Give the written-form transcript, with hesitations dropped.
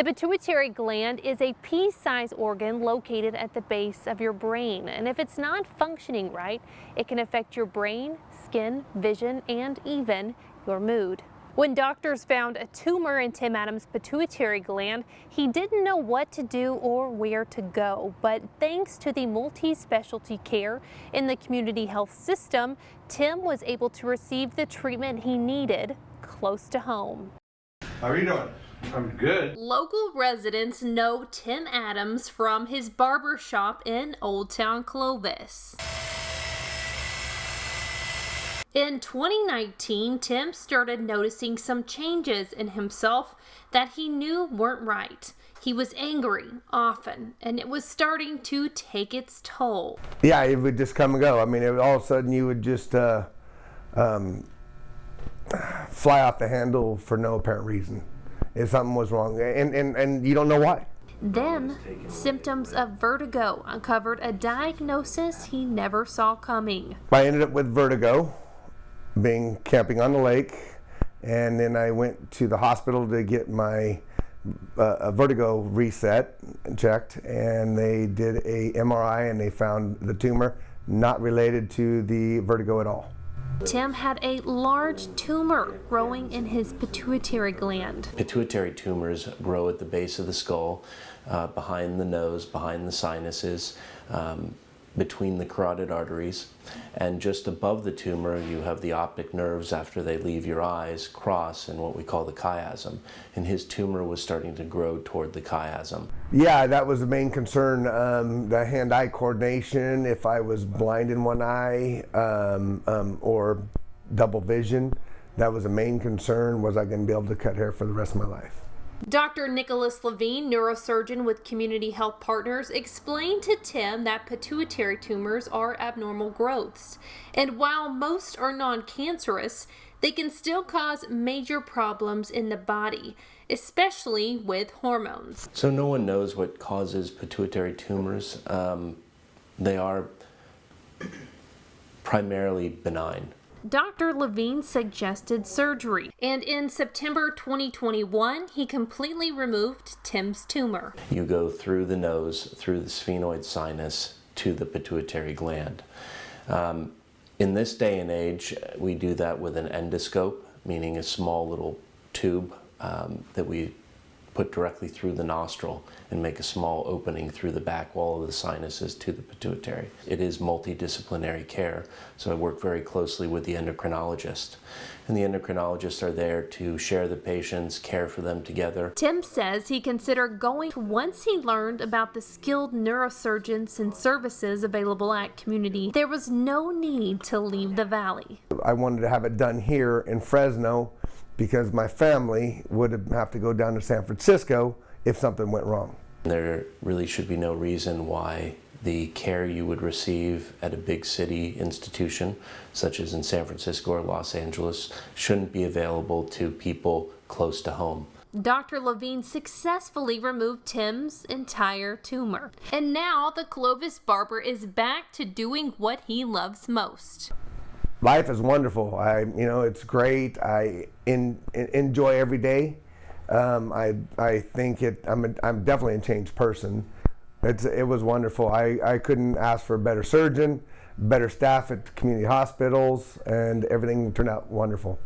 The pituitary gland is a pea-sized organ located at the base of your brain, and if it's not functioning right, it can affect your brain, skin, vision, and even your mood. When doctors found a tumor in Tim Adams' pituitary gland, he didn't know what to do or where to go. But thanks to the multi-specialty care in the community health system, Tim was able to receive the treatment he needed close to home. How are you doing? I'm good. Local residents know Tim Adams from his barber shop in Old Town Clovis. In 2019, Tim started noticing some changes in himself that he knew weren't right. He was angry often, and it was starting to take its toll. Yeah, it would just come and go. I mean, all of a sudden you would just fly off the handle for no apparent reason. If something was wrong, and you don't know why. Then, symptoms of vertigo uncovered a diagnosis he never saw coming. I ended up with vertigo, being camping on the lake, and then I went to the hospital to get my vertigo reset and checked, and they did a MRI and they found the tumor not related to the vertigo at all. Tim had a large tumor growing in his pituitary gland. Pituitary tumors grow at the base of the skull, behind the nose, behind the sinuses, between the carotid arteries, and just above the tumor you have the optic nerves after they leave your eyes cross in what we call the chiasm, and his tumor was starting to grow toward the chiasm. Yeah, that was the main concern, the hand-eye coordination, if I was blind in one eye or double vision. That was the main concern, was I going to be able to cut hair for the rest of my life. Dr. Nicholas Levine, neurosurgeon with Community Health Partners, explained to Tim that pituitary tumors are abnormal growths, and while most are non-cancerous, they can still cause major problems in the body, especially with hormones. So no one knows what causes pituitary tumors. They are primarily benign. Dr. Levine suggested surgery, and in September 2021, he completely removed Tim's tumor. You go through the nose, through the sphenoid sinus, to the pituitary gland. In this day and age, we do that with an endoscope, meaning a small little tube that we put directly through the nostril and make a small opening through the back wall of the sinuses to the pituitary. It is multidisciplinary care, so I work very closely with the endocrinologist. And the endocrinologists are there to share the patients, care for them together. Tim says he considered going once he learned about the skilled neurosurgeons and services available at Community. There was no need to leave the valley. I wanted to have it done here in Fresno because my family would have to go down to San Francisco if something went wrong. There really should be no reason why the care you would receive at a big city institution, such as in San Francisco or Los Angeles, shouldn't be available to people close to home. Dr. Levine successfully removed Tim's entire tumor. And now the Clovis barber is back to doing what he loves most. Life is wonderful. It's great. I enjoy every day. I think I'm definitely a changed person. It was wonderful. I couldn't ask for a better surgeon, better staff at community hospitals, and everything turned out wonderful.